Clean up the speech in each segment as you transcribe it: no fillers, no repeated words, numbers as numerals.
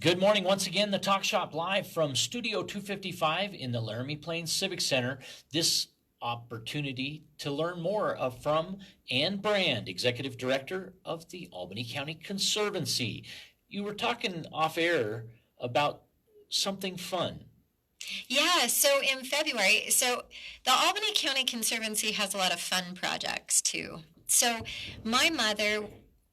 Good morning once again, the Talk Shop live from Studio 255 in the Laramie Plains Civic Center. This opportunity to learn more from Ann Brande, Executive Director of the Albany County Conservancy. You were talking off air about something fun. Yeah, so in February, the Albany County Conservancy has a lot of fun projects too. So my mother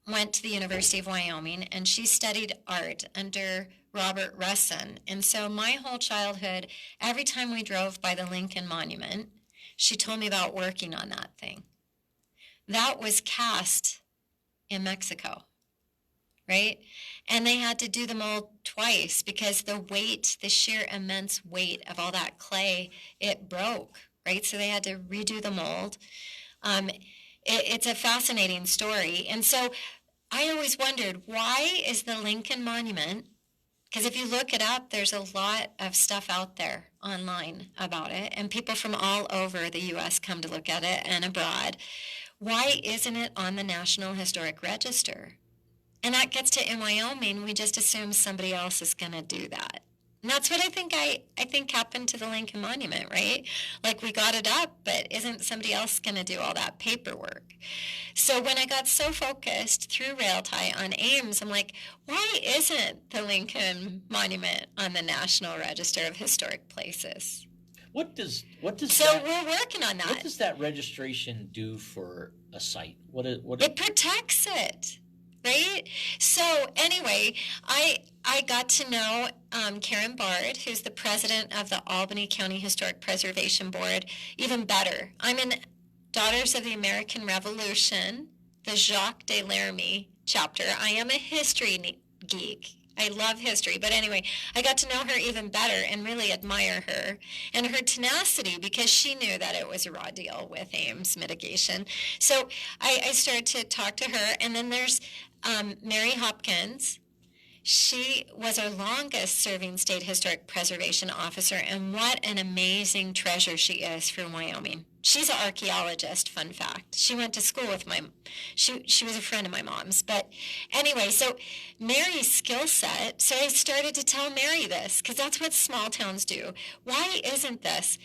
went to the University of Wyoming and she studied art under Robert Russin. And so my whole childhood, every time we drove by the Lincoln Monument, she told me about working on that thing. That was cast in Mexico, right? And they had to do the mold twice because the weight, the sheer immense weight of all that clay, it broke, right? So they had to redo the mold. It's a fascinating story. And so I always wondered, why is the Lincoln Monument, because if you look it up, there's a lot of stuff out there online about it, and people from all over the U.S. come to look at it and abroad. Why isn't it on the National Historic Register? And that gets to, in Wyoming, we just assume somebody else is going to do that. And that's what I think happened to the Lincoln Monument, right? Like, we got it up, but isn't somebody else going to do all that paperwork? So when I got so focused through Railtie on Ames, I'm like, why isn't the Lincoln Monument on the National Register of Historic Places? What does So that, we're working on that. what does that registration do for a site? It protects it. Right? So anyway, I got to know Karen Bard, who's the president of the Albany County Historic Preservation Board, even better. I'm in Daughters of the American Revolution, the Jacques de Laramie chapter. I am a history geek. I love history. But anyway, I got to know her even better and really admire her and her tenacity, because she knew that it was a raw deal with Ames mitigation. So I started to talk to her. And then there's Mary Hopkins. She was our longest serving state historic preservation officer, and what an amazing treasure she is for Wyoming. She's an archaeologist, fun fact. She went to school with she was a friend of my mom's. But anyway, so Mary's skill set, so I started to tell Mary this, because that's what small towns do. Why isn't this?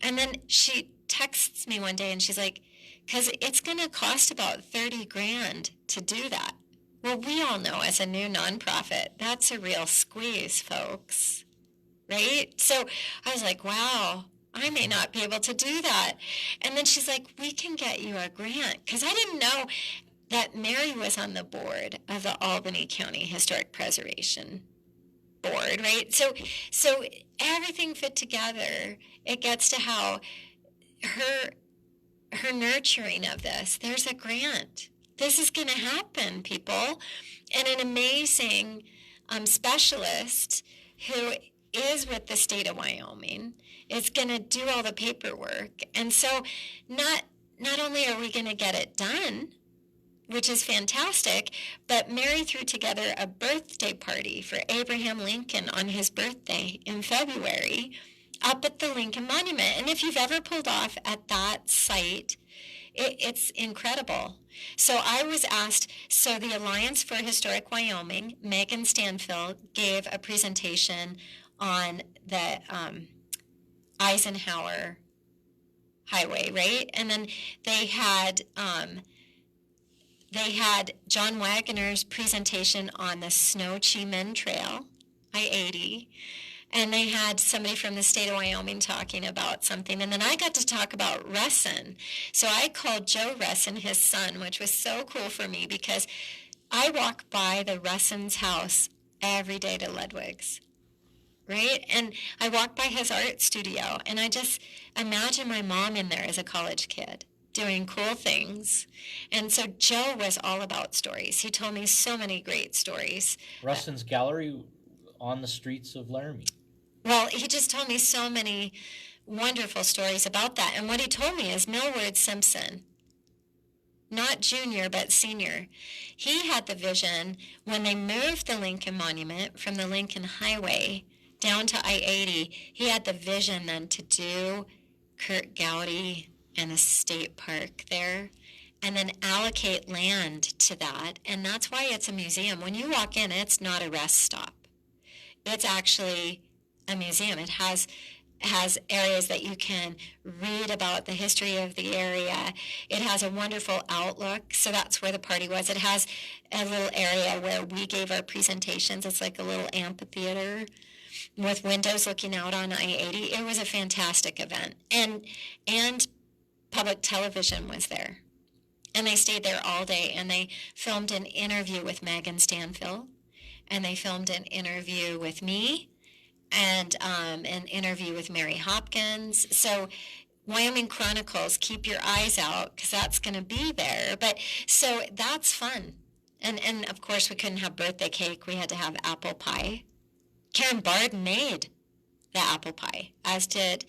And then she texts me one day and she's like, because it's going to cost about 30 grand to do that. Well, we all know as a new nonprofit, that's a real squeeze, folks, right? So I was like, wow, I may not be able to do that. And then she's like, we can get you a grant. Because I didn't know that Mary was on the board of the Albany County Historic Preservation Board, right? So everything fit together. It gets to how her nurturing of this, there's a grant. This is going to happen, people. And an amazing specialist who is with the state of Wyoming is going to do all the paperwork. And so not only are we going to get it done, which is fantastic, but Mary threw together a birthday party for Abraham Lincoln on his birthday in February up at the Lincoln Monument. And if you've ever pulled off at that site, it's incredible. So I was asked, so the Alliance for Historic Wyoming, Megan Stanfield, gave a presentation on the Eisenhower Highway, right? And then they had John Waggoner's presentation on the Snow Chemin Trail, I-80. And they had somebody from the state of Wyoming talking about something. And then I got to talk about Russin. So I called Joe Russin, his son, which was so cool for me because I walk by the Russin's house every day to Ledwig's, right? And I walk by his art studio, and I just imagine my mom in there as a college kid doing cool things. And so Joe was all about stories. He told me so many great stories. Russin's gallery on the streets of Laramie. Well, he just told me so many wonderful stories about that. And what he told me is Millward Simpson, not junior, but senior, he had the vision when they moved the Lincoln Monument from the Lincoln Highway down to I-80. He had the vision then to do Kurt Gowdy and the state park there, and then allocate land to that. And that's why it's a museum. When you walk in, it's not a rest stop. It's actually a museum. It has areas that you can read about the history of the area. It has a wonderful outlook, so that's where the party was. It has a little area where we gave our presentations. It's like a little amphitheater with windows looking out on I-80. It was a fantastic event, and public television was there, and they stayed there all day, and they filmed an interview with Megan Stanfill, and they filmed an interview with me, and an interview with Mary Hopkins. So Wyoming Chronicles, keep your eyes out, because that's going to be there. But so that's fun. And of course, we couldn't have birthday cake. We had to have apple pie. Karen Bard made the apple pie, as did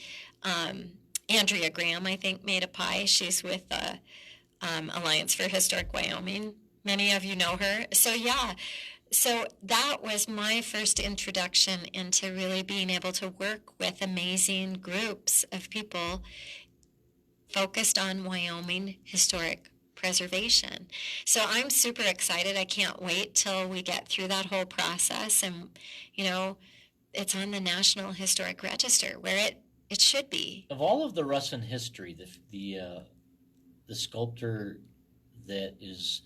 Andrea Graham, I think, made a pie. She's with the Alliance for Historic Wyoming. Many of you know her. So yeah, so that was my first introduction into really being able to work with amazing groups of people focused on Wyoming historic preservation. So I'm super excited. I can't wait till we get through that whole process, and it's on the National Historic Register where it should be. Of all of the Russin history, the sculptor that is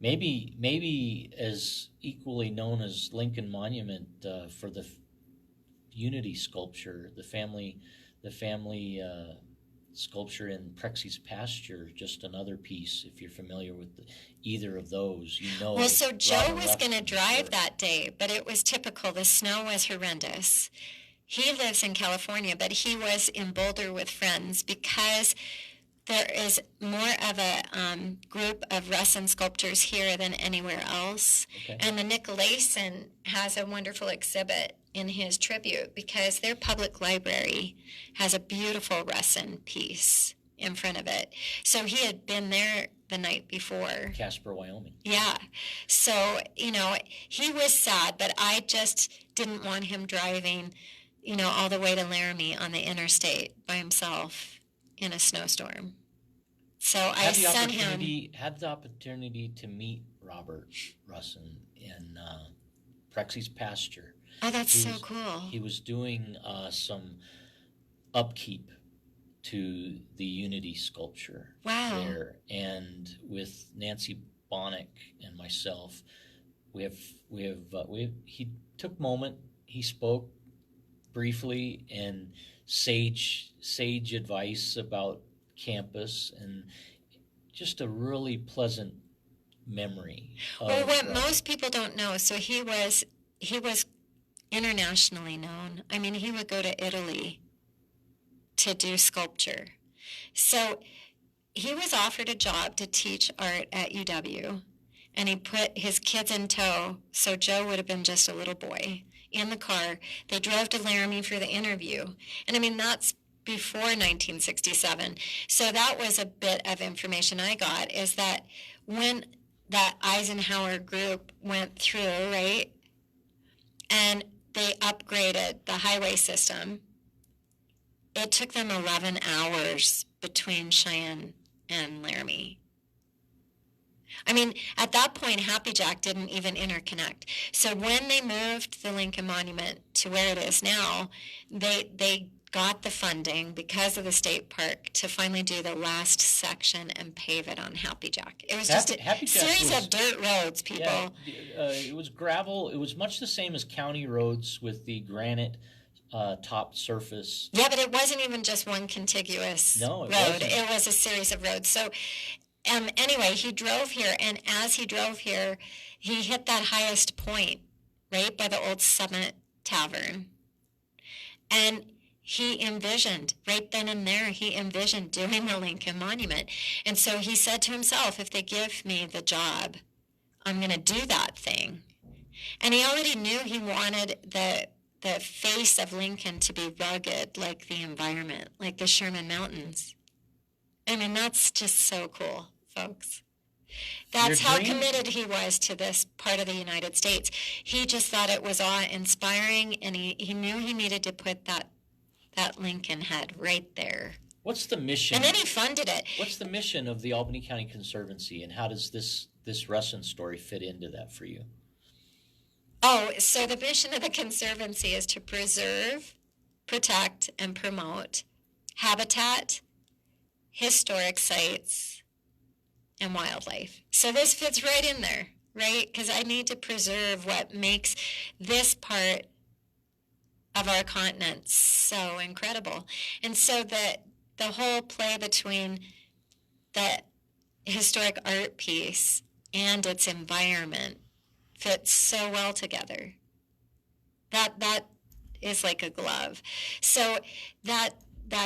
maybe as equally known as Lincoln Monument for the Unity sculpture, the family sculpture in Prexy's Pasture, just another piece. If you're familiar with either of those, Well, so Joe was going to drive that day, but it was typical. The snow was horrendous. He lives in California, but he was in Boulder with friends because there is more of a group of Russin sculptors here than anywhere else. Okay. And the Nicolason has a wonderful exhibit in his tribute because their public library has a beautiful Russin piece in front of it. So he had been there the night before. Casper, Wyoming. Yeah. So, he was sad, but I just didn't want him driving, all the way to Laramie on the interstate by himself in a snowstorm. So I sent him. Had the opportunity to meet Robert Russin in Prexy's Pasture. Oh, that's so cool. He was doing some upkeep to the Unity sculpture. Wow. There, and with Nancy Bonnick and myself, he took a moment. He spoke briefly and sage advice about campus, and just a really pleasant memory. Well, what most people don't know, so he was internationally known. I mean, he would go to Italy to do sculpture. So he was offered a job to teach art at UW, and he put his kids in tow, so Joe would have been just a little boy, in the car. They drove to Laramie for the interview. And I mean, that's before 1967. So that was a bit of information I got, is that when that Eisenhower group went through, right, and they upgraded the highway system, it took them 11 hours between Cheyenne and Laramie. I mean, at that point, Happy Jack didn't even interconnect. So when they moved the Lincoln Monument to where it is now, they got the funding because of the state park to finally do the last section and pave it on Happy Jack. It was just a series of dirt roads, people. Yeah, it was gravel. It was much the same as county roads with the granite topped surface. Yeah, but it wasn't even just one contiguous road. It was a series of roads. So anyway, he drove here, and as he drove here, he hit that highest point, right, by the old Summit Tavern. And he envisioned, right then and there, he envisioned doing the Lincoln Monument. And so he said to himself, if they give me the job, I'm going to do that thing. And he already knew he wanted the face of Lincoln to be rugged like the environment, like the Sherman Mountains. I mean, that's just so cool, folks. That's how committed he was to this part of the United States. He just thought it was awe-inspiring, and he knew he needed to put that Lincoln head right there. What's the mission? And then he funded it. What's the mission of the Albany County Conservancy, and how does this Russin story fit into that for you? Oh, so the mission of the Conservancy is to preserve, protect, and promote habitat, historic sites, and wildlife. So this fits right in there, right? Because I need to preserve what makes this part of our continent so incredible. And so the whole play between the historic art piece and its environment fits so well together. That is like a glove. So that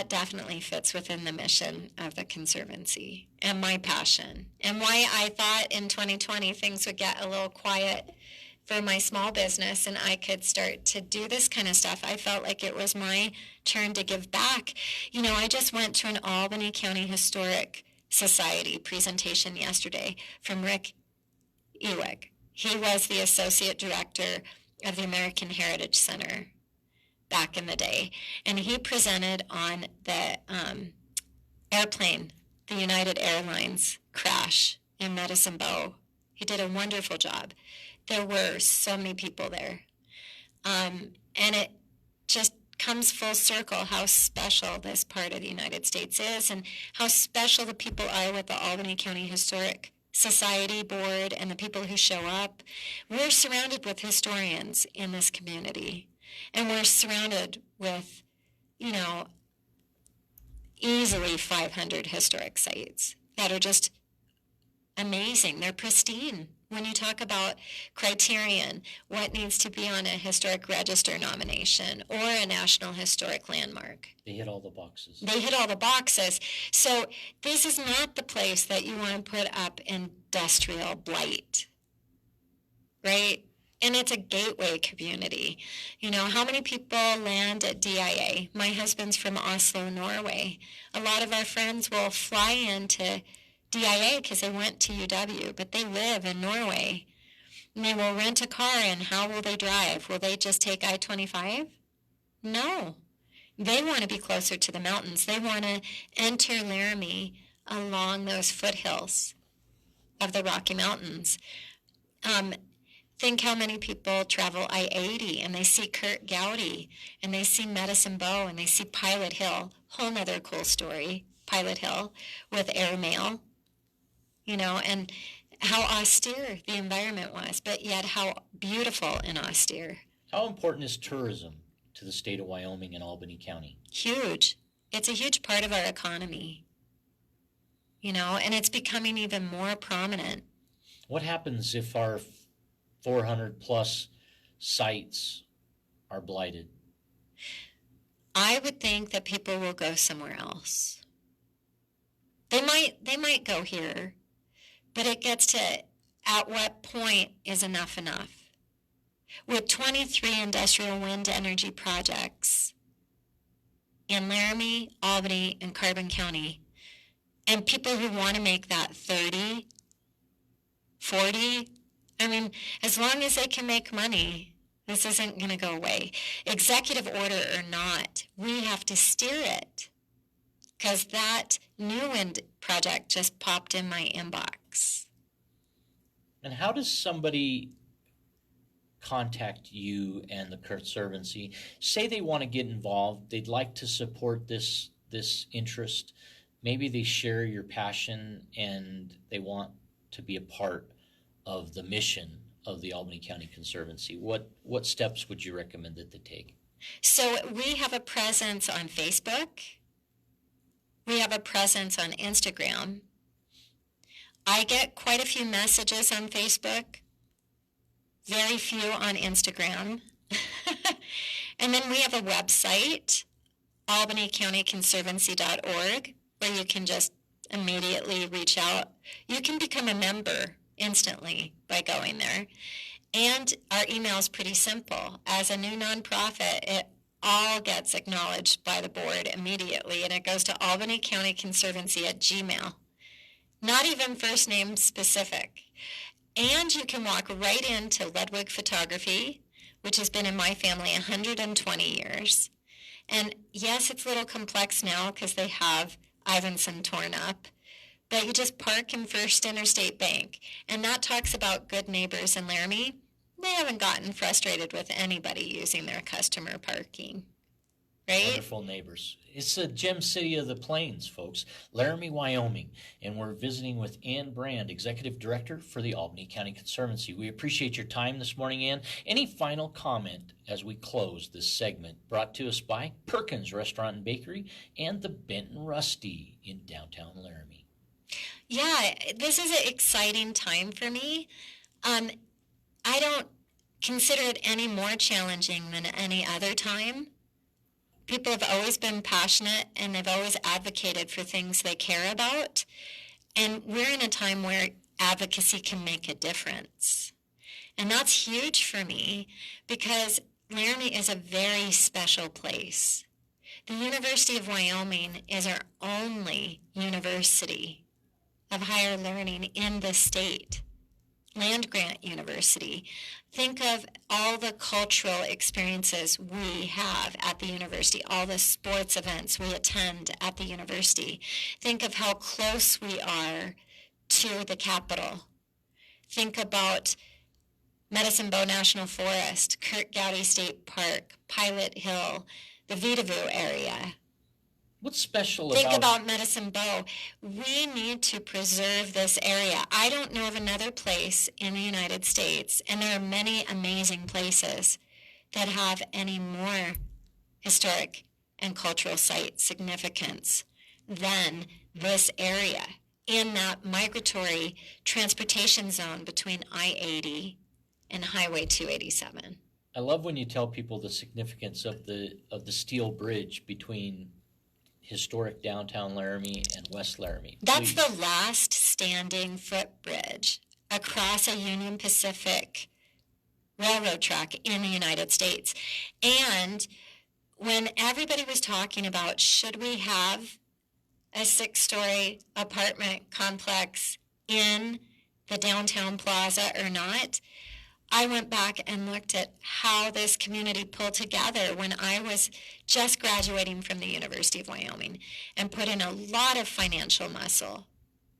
definitely fits within the mission of the Conservancy and my passion, and why I thought in 2020 things would get a little quiet for my small business and I could start to do this kind of stuff. I felt like it was my turn to give back. You know, I just went to an Albany County Historic Society presentation yesterday from Rick Ewick. He was the associate director of the American Heritage Center back in the day, and he presented on the airplane, the United Airlines crash in Medicine Bow. He did a wonderful job. There were so many people there, and it just comes full circle how special this part of the United States is, and how special the people are with the Albany County Historic Society Board and the people who show up. We're surrounded with historians in this community, and we're surrounded with, you know, easily 500 historic sites that are just amazing. They're pristine. When you talk about criterion, what needs to be on a historic register nomination or a National Historic Landmark. They hit all the boxes. They hit all the boxes. So this is not the place that you want to put up industrial blight, right? And it's a gateway community. You know, how many people land at DIA? My husband's from Oslo, Norway. A lot of our friends will fly into DIA because they went to UW, but they live in Norway. And they will rent a car, and how will they drive? Will they just take I-25? No. They want to be closer to the mountains. They want to enter Laramie along those foothills of the Rocky Mountains. Think how many people travel I-80 and they see Kurt Gowdy and they see Medicine Bow and they see Pilot Hill. Whole nother cool story, Pilot Hill with airmail, you know, and how austere the environment was, but yet how beautiful and austere. How important is tourism to the state of Wyoming and Albany County? Huge. It's a huge part of our economy, you know, and it's becoming even more prominent. What happens if our 400 plus sites are blighted? I would think that people will go somewhere else. They might go here, but it gets to at what point is enough enough? With 23 industrial wind energy projects in Laramie, Albany, and Carbon County, and people who want to make that 30, 40, I mean, as long as they can make money, this isn't going to go away. Executive order or not, we have to steer it, because that new wind project just popped in my inbox. And how does somebody contact you and the Conservancy? Say they want to get involved, they'd like to support this interest. Maybe they share your passion and they want to be a part of the mission of the Albany County Conservancy. What steps would you recommend that they take? So we have a presence on Facebook. We have a presence on Instagram. I get quite a few messages on Facebook, very few on Instagram. And then we have a website, albanycountyconservancy.org, where you can just immediately reach out. You can become a member instantly by going there. And our email is pretty simple. As a new nonprofit, it all gets acknowledged by the board immediately, and it goes to Albany County Conservancy at Gmail. Not even first name specific. And you can walk right into Ludwig Photography, which has been in my family 120 years. And yes, it's a little complex now because they have Ivinson torn up, but you just park in First Interstate Bank. And that talks about good neighbors in Laramie. They haven't gotten frustrated with anybody using their customer parking, right? Wonderful neighbors. It's the gem city of the plains, folks, Laramie, Wyoming, and we're visiting with Ann Brande, Executive Director for the Albany County Conservancy. We appreciate your time this morning, Ann. Any final comment as we close this segment, brought to us by Perkins Restaurant and Bakery and the Benton Rusty in downtown Laramie? Yeah, this is an exciting time for me. I don't consider it any more challenging than any other time. People have always been passionate and they've always advocated for things they care about. And we're in a time where advocacy can make a difference. And that's huge for me because Laramie is a very special place. The University of Wyoming is our only university of higher learning in the state. Land-grant university. Think of all the cultural experiences we have at the university, all the sports events we attend at the university. Think of how close we are to the capital. Think about Medicine Bow National Forest, Kirk Gowdy State Park, Pilot Hill, the Vitavue area. What's special Think about Medicine Bow. We need to preserve this area. I don't know of another place in the United States, and there are many amazing places that have any more historic and cultural site significance than this area in that migratory transportation zone between I-80 and Highway 287. I love when you tell people the significance of the steel bridge between historic downtown Laramie and West Laramie. That's the last standing footbridge across a Union Pacific railroad track in the United States. And when everybody was talking about should we have a 6-story apartment complex in the downtown plaza or not, I went back and looked at how this community pulled together when I was just graduating from the University of Wyoming and put in a lot of financial muscle.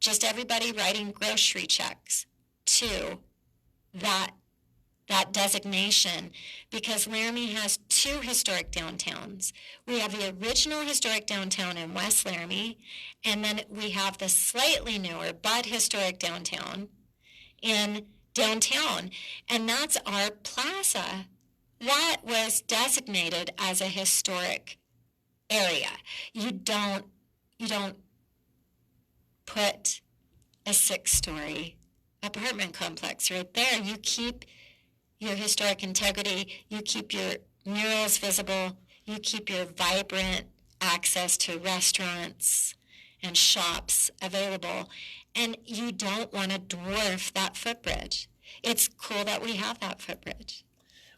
Just everybody writing grocery checks to that designation, because Laramie has 2 historic downtowns. We have the original historic downtown in West Laramie, and then we have the slightly newer but historic downtown in downtown, and that's our plaza. That was designated as a historic area. You don't put a 6-story apartment complex right there. You keep your historic integrity, you keep your murals visible, you keep your vibrant access to restaurants and shops available, and you don't want to dwarf that footbridge. It's cool that we have that footbridge.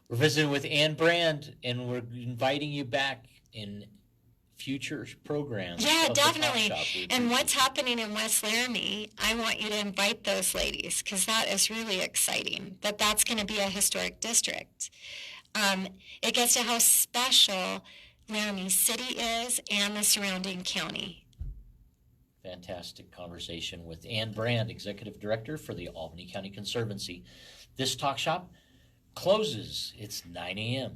We're visiting with Ann Brande, and we're inviting you back in future programs. Yeah, definitely. And what's happening in West Laramie, I want you to invite those ladies, because that is really exciting, that's going to be a historic district. It gets to how special Laramie City is and the surrounding county. Fantastic conversation with Ann Brande, Executive Director for the Albany County Conservancy. This talk shop closes. It's 9 a.m.